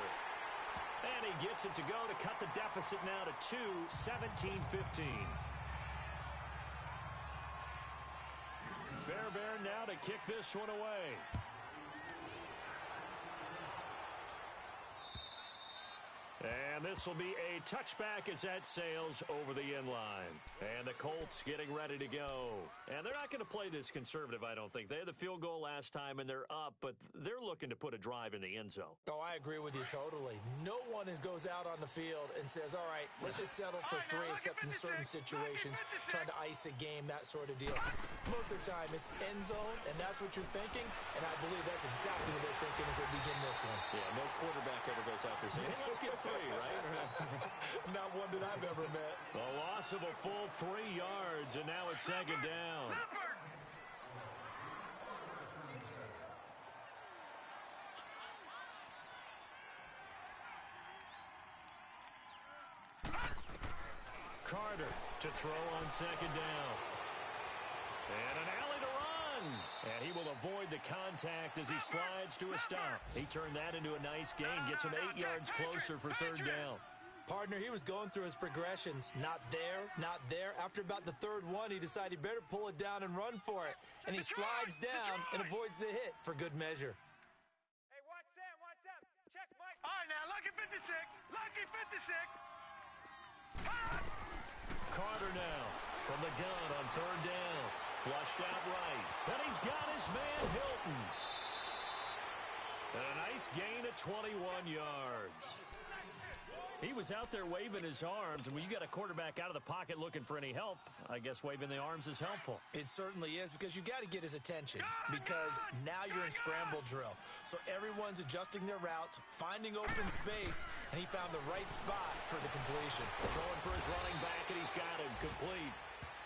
G: And he gets it to go to cut the deficit now to 2, 17-15. Fairbairn now to kick this one away. And this will be a touchback as that sails over the end line. And the Colts getting ready to go. And they're not going to play this conservative, I don't think. They had the field goal last time, and they're up, but they're looking to put a drive in the end zone.
I: Oh, I agree with you totally. No one goes out on the field and says, all right, let's just settle for 3, except in certain situations, trying to ice a game, that sort of deal. Most of the time, it's end zone, and that's what you're thinking, and I believe that's exactly what they're thinking as they begin this one.
G: Yeah, no quarterback ever goes out there saying, hey, let's get 3, right?
I: Not one that I've ever met.
G: A loss of a full 3 yards, and now it's second down. Carter to throw on second down. And an alley to run. And he will avoid the contact as he slides to a stop. He turned that into a nice gain. Gets him 8 yards closer for third down.
I: Partner, he was going through his progressions. Not there, not there. After about the third one, he decided he better pull it down and run for it. And he slides down and avoids the hit for good measure.
H: Hey, watch Sam, watch Sam. Check Mike. All right, now, lucky 56. Lucky 56.
G: Carter now from the gun on third down. Flushed out right. And he's got his man Hilton. And a nice gain of 21 yards. He was out there waving his arms, and when you got a quarterback out of the pocket looking for any help, I guess waving the arms is helpful.
I: It certainly is, because you got to get his attention, because now you're in scramble drill. So everyone's adjusting their routes, finding open space, and he found the right spot for the completion.
G: Throwing for his running back, and he's got him complete.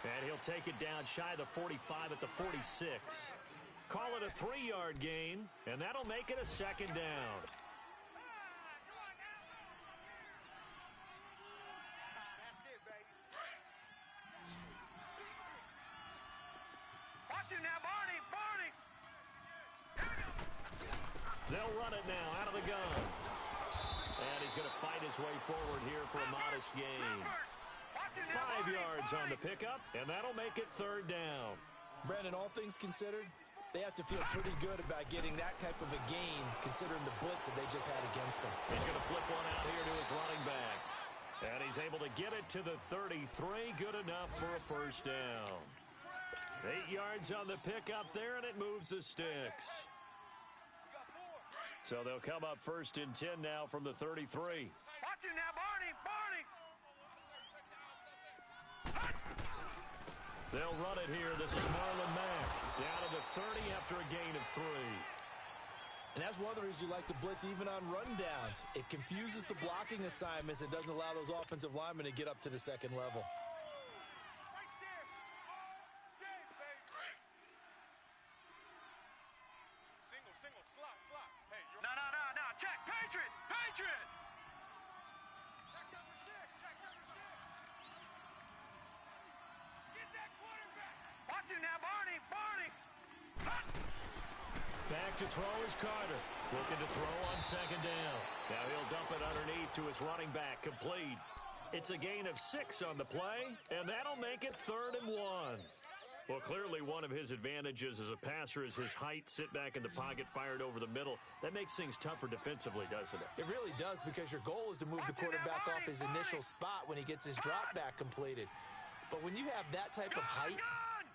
G: And he'll take it down shy of the 45 at the 46. Call it a 3-yard gain, and that'll make it a second down.
H: Now, Barney, Barney.
G: They'll run it now out of the gun. And he's going to fight his way forward here for a modest gain. 5 yards on the pickup, and that'll make it third down.
I: Brandon, all things considered, they have to feel pretty good about getting that type of a gain, considering the blitz that they just had against them.
G: He's going to flip one out here to his running back. And he's able to get it to the 33. Good enough for a first down. 8 yards on the pickup there, and it moves the sticks. So they'll come up first and 10 now from the 33.
H: Watch him now, Barney, Barney.
G: They'll run it here. This is Marlon Mack down to the 30 after a gain of 3.
I: And that's one of the reasons you like to blitz even on rundowns. It confuses the blocking assignments. It doesn't allow those offensive linemen to get up to the second level.
H: Check, Patriot, Patriot. Check number 6, check number 6. Get that quarterback. Watch him now, Barney, Barney.
G: Back to throw is Carter. Looking to throw on second down. Now he'll dump it underneath to his running back. Complete. It's a gain of 6 on the play, and that'll make it 3rd and 1. Well, clearly one of his advantages as a passer is his height. Sit back in the pocket, fired over the middle. That makes things tougher defensively, doesn't it?
I: It really does, because your goal is to move the quarterback off his initial spot when he gets his drop back completed. But when you have that type of height,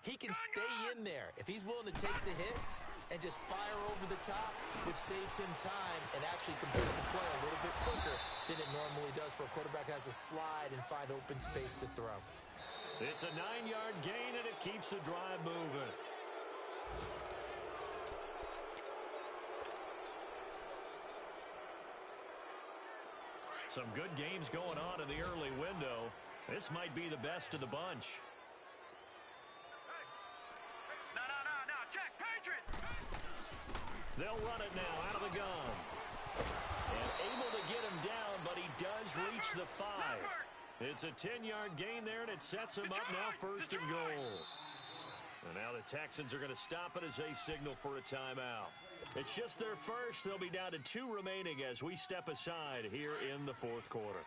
I: he can stay in there if he's willing to take the hits and just fire over the top, which saves him time and actually completes a play a little bit quicker than it normally does for a quarterback who has to slide and find open space to throw.
G: It's a 9-yard gain, and it keeps the drive moving. Some good games going on in the early window. This might be the best of the bunch.
H: No, check, Patriot!
G: They'll run it now out of the gun. And able to get him down, but he does reach the 5. It's a 10-yard gain there, and it sets him up now 1st and goal. And now the Texans are going to stop it as they signal for a timeout. It's just their first. They'll be down to 2 remaining as we step aside here in the 4th quarter.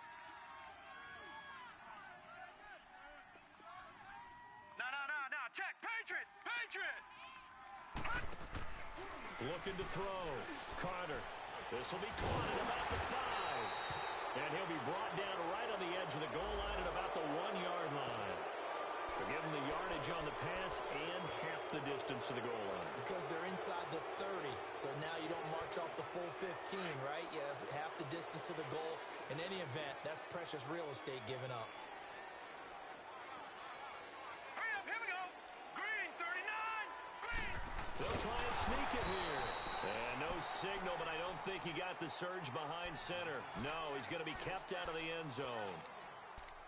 H: No, check, Patriot!
G: Looking to throw. Carter. This will be caught at about the 5. And he'll be brought down right on the edge of the goal line at about the 1-yard line. So give him the yardage on the pass and half the distance to the goal line.
I: Because they're inside the 30, so now you don't march off the full 15, right? You have half the distance to the goal. In any event, that's precious real estate given up.
H: Hurry up, here we go! Green, 39! Green!
G: They'll try and sneak it here. And no signal, but I don't think he got the surge behind center. No, he's going to be kept out of the end zone.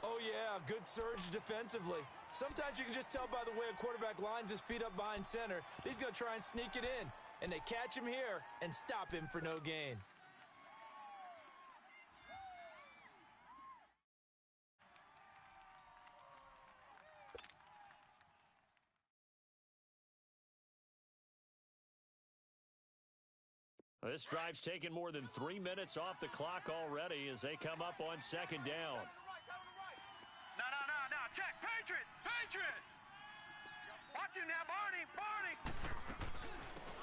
I: Oh, yeah, good surge defensively. Sometimes you can just tell by the way a quarterback lines his feet up behind center. He's going to try and sneak it in. And they catch him here and stop him for no gain.
G: This drive's taken more than 3 minutes off the clock already as they come up on second down.
H: No, check, Patriot! Watch you now, Barney!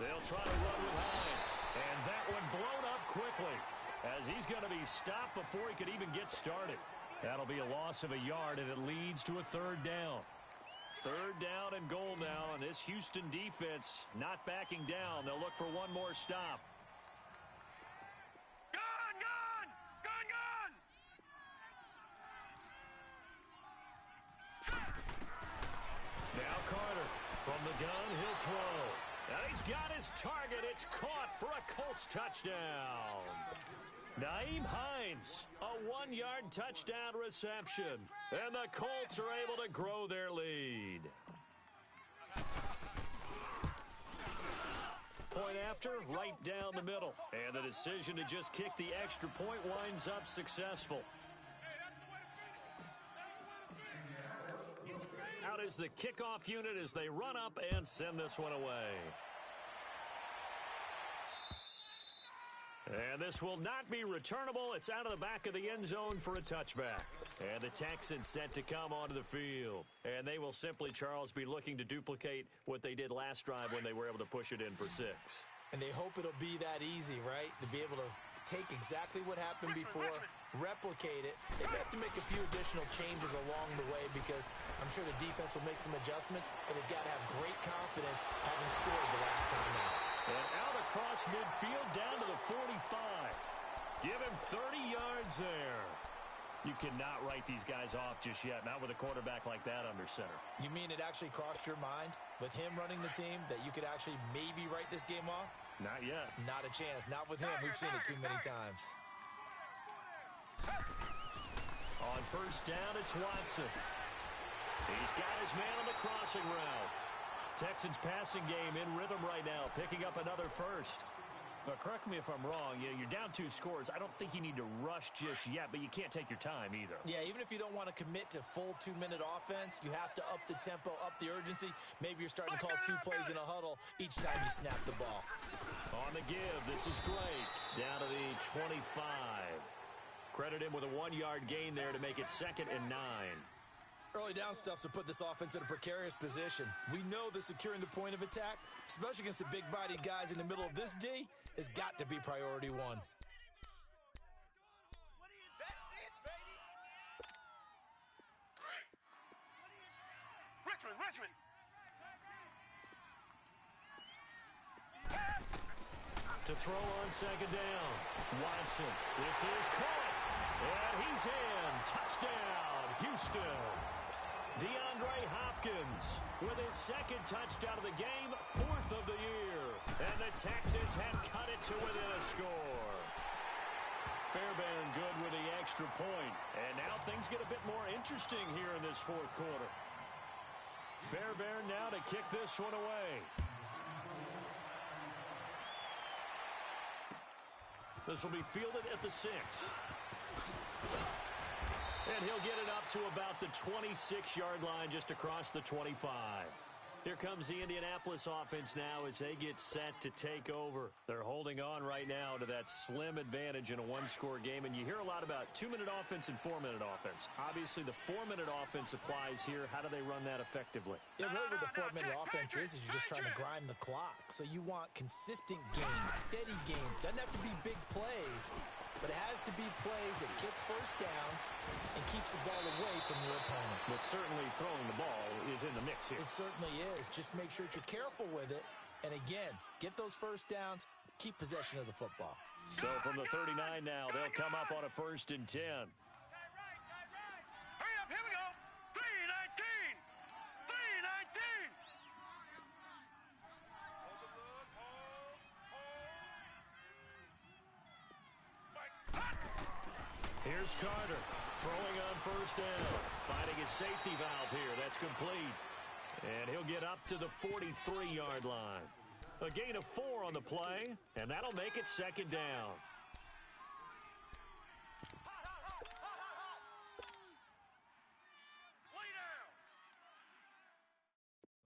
G: They'll try to run with Hines. And that one blown up quickly as he's going to be stopped before he could even get started. That'll be a loss of a yard, and it leads to a 3rd down. 3rd down and goal now, and this Houston defense not backing down. They'll look for one more stop. Now Carter from the gun, he'll throw. And he's got his target. It's caught for a Colts touchdown. Nyheim Hines, a 1-yard touchdown reception. And the Colts are able to grow their lead. Point after, right down the middle. And the decision to just kick the extra point winds up successful. Out is the kickoff unit as they run up and send this one away. And this will not be returnable. It's out of the back of the end zone for a touchback. And the Texans set to come onto the field. And they will simply, Charles, be looking to duplicate what they did last drive when they were able to push it in for 6.
I: And they hope it'll be that easy, right? To be able to take exactly what happened before, replicate it. They may have to make a few additional changes along the way because I'm sure the defense will make some adjustments, but they've got to have great confidence having scored the last time out.
G: And out across midfield down to the 45. Give him 30 yards there. You cannot write these guys off just yet, not with a quarterback like that under center.
I: You mean it actually crossed your mind with him running the team that you could actually maybe write this game off?
G: Not yet.
I: Not a chance. Not with him. We've seen it too many times.
G: On first down, it's Watson. He's got his man on the crossing route. Texans passing game in rhythm right now, picking up another first. But correct me if I'm wrong, you're down 2 scores. I don't think you need to rush just yet, but you can't take your time either.
I: Yeah, even if you don't want to commit to full 2-minute offense, you have to up the tempo, up the urgency. Maybe you're starting to call 2 plays in a huddle each time you snap the ball.
G: On the give, this is Drake down to the 25. Credit him with a 1-yard gain there to make it 2nd and 9.
I: Early down stuffs will put this offense in a precarious position. We know that securing the point of attack, especially against the big-bodied guys in the middle of this D, has got to be priority 1.
J: Richmond.
G: To throw on 2nd down. Watson. This is caught. And he's in. Touchdown, Houston. DeAndre Hopkins with his 2nd touchdown of the game, 4th of the year. And the Texans have cut it to within a score. Fairbairn good with the extra point. And now things get a bit more interesting here in this 4th quarter. Fairbairn now to kick this one away. This will be fielded at the 6. And he'll get it up to about the 26-yard line just across the 25. Here comes the Indianapolis offense now as they get set to take over. They're holding on right now to that slim advantage in a 1-score game. And you hear a lot about 2-minute offense and 4-minute offense. Obviously, the 4-minute offense applies here. How do they run that effectively?
I: Yeah, really what the 4-minute offense is you're just trying to grind the clock. So you want consistent gains, steady gains. Doesn't have to be big plays, but it has to be plays that gets first downs and keeps the ball away from your opponent.
G: But certainly throwing the ball is in the mix here.
I: It certainly is. Just make sure that you're careful with it. And again, get those first downs, keep possession of the football.
G: So from the 39 now, they'll come up on a 1st and 10.
H: Hurry up, here we go. 3-19. 3-19. Hold the look, hold.
G: Here's Carter throwing on 1st down. Finding his safety valve here. That's complete. And he'll get up to the 43-yard line. A gain of 4 on the play, and that'll make it 2nd down.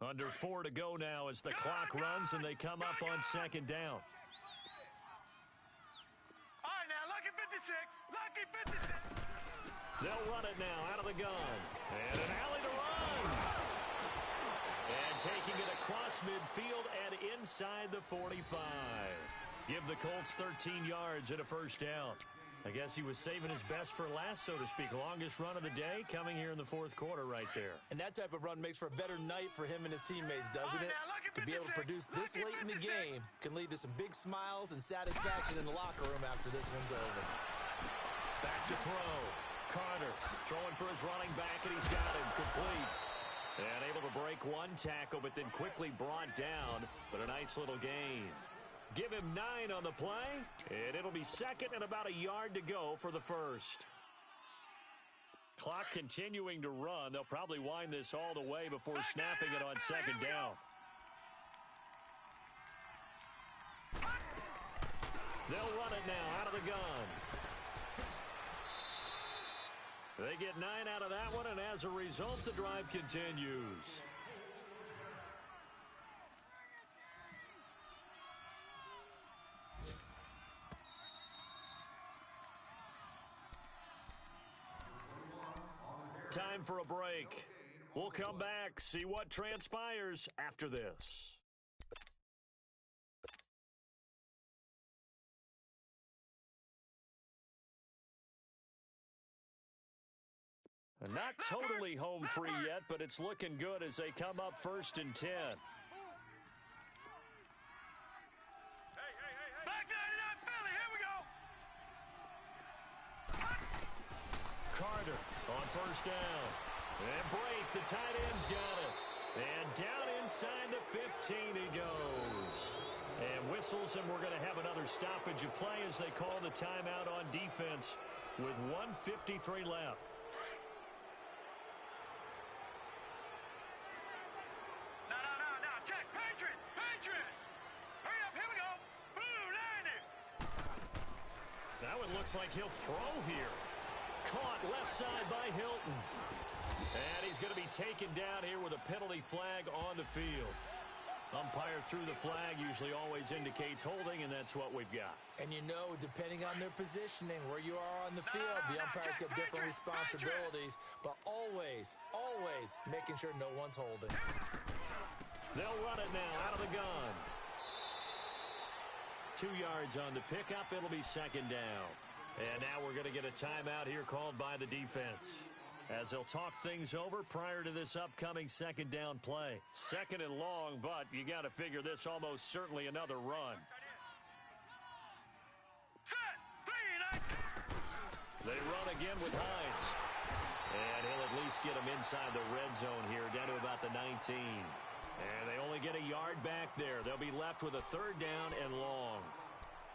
G: Under 4 to go now as the clock runs and they come up on 2nd down.
H: All right, now, lucky 56. Lucky 56.
G: They'll run it now out of the gun. And an alley to run. And taking it across midfield and inside the 45. Give the Colts 13 yards and a 1st down. I guess he was saving his best for last, so to speak. Longest run of the day coming here in the 4th quarter right there.
I: And that type of run makes for a better night for him and his teammates, doesn't it? To be able to produce this late in the game can lead to some big smiles and satisfaction in the locker room after this one's over.
G: Back to throw. Carter throwing for his running back, and he's got him complete. And able to break 1 tackle, but then quickly brought down. But a nice little gain. Give him 9 on the play, and it'll be 2nd and about a yard to go for the 1st. Clock continuing to run. They'll probably wind this all the way before snapping it on 2nd down. They'll run it now out of the gun. They get 9 out of that one, and as a result, the drive continues. Time for a break. We'll come back, see what transpires after this. Not totally home free yet, but it's looking good as they come up 1st and 10.
H: Back 99 Philly, here we go.
G: Carter on 1st down. And break, the tight end's got it. And down inside the 15 he goes. And whistles, and we're going to have another stoppage of play as they call the timeout on defense with 1:53 left.
H: No, check, Patriot. Hurry up, here we go. Blue 90.
G: Now it looks like he'll throw here. Caught left side by Hilton. And he's going to be taken down here with a penalty flag on the field. Umpire threw the flag, usually always indicates holding, and that's what we've got.
I: And you know, depending on their positioning, where you are on the field, the umpires get different responsibilities, but always, always making sure no one's holding.
G: They'll run it now out of the gun. 2 yards on the pickup. It'll be second down. And now we're going to get a timeout here called by the defense, as they'll talk things over prior to this upcoming second down play. Second and long, but you got to figure this almost certainly another run. They run again with Hines. And he'll at least get him inside the red zone here, down to about the 19. And they only get a yard back there. They'll be left with a third down and long.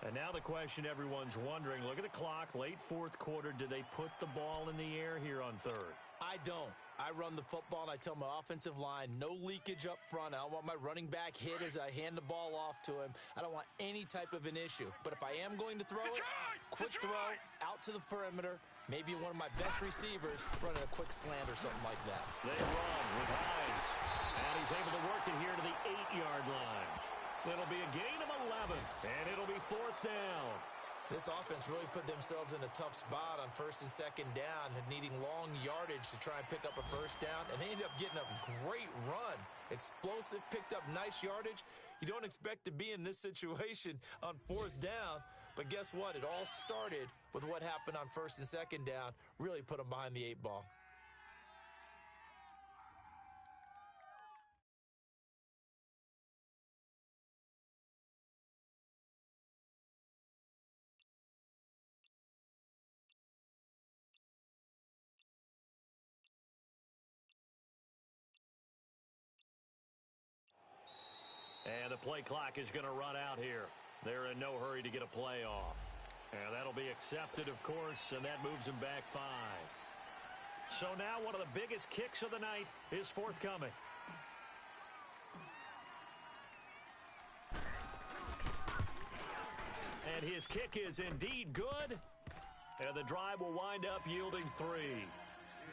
G: And now the question everyone's wondering, look at the clock, late fourth quarter, do they put the ball in the air here on third?
I: I don't. I run the football, and I tell my offensive line, no leakage up front. I don't want my running back hit as I hand the ball off to him. I don't want any type of an issue. But if I am going to throw it, quick throw, out to the perimeter, maybe one of my best receivers running a quick slant or something like that.
G: They run with Hines. And he's able to work it here to the 8-yard line. It'll be a gain of 11, and it'll be fourth down.
I: This offense really put themselves in a tough spot on first and second down, needing long yardage to try and pick up a first down, and they ended up getting a great run. Explosive, picked up nice yardage. You don't expect to be in this situation on fourth down, but guess what? It all started with what happened on first and second down, really put them behind the 8 ball.
G: And the play clock is going to run out here. They're in no hurry to get a play off. And that'll be accepted, of course, and that moves them back 5. So now one of the biggest kicks of the night is forthcoming. And his kick is indeed good. And the drive will wind up yielding 3.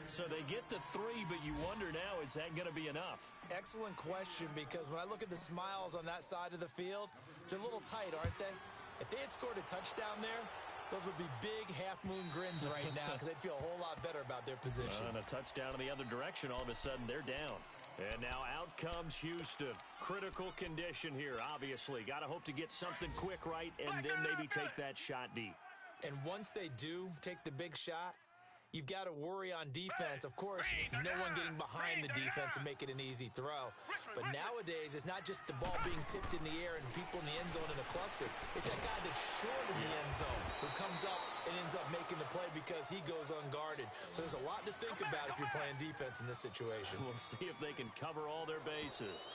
G: So they get the 3, but you wonder now, is that going to be enough?
I: Excellent question, because when I look at the smiles on that side of the field, they're a little tight, aren't they? If they had scored a touchdown there, those would be big half-moon grins right now because they'd feel a whole lot better about their position.
G: And a touchdown in the other direction, all of a sudden they're down. And now out comes Houston. Critical condition here, obviously. Got to hope to get something quick right and then maybe take that shot deep.
I: And once they do take the big shot, you've got to worry on defense. Of course, no one getting behind the defense and make it an easy throw. But nowadays, it's not just the ball being tipped in the air and people in the end zone in a cluster. It's that guy that's short in the end zone who comes up and ends up making the play because he goes unguarded. So there's a lot to think about if you're playing defense in this situation.
G: We'll see if they can cover all their bases.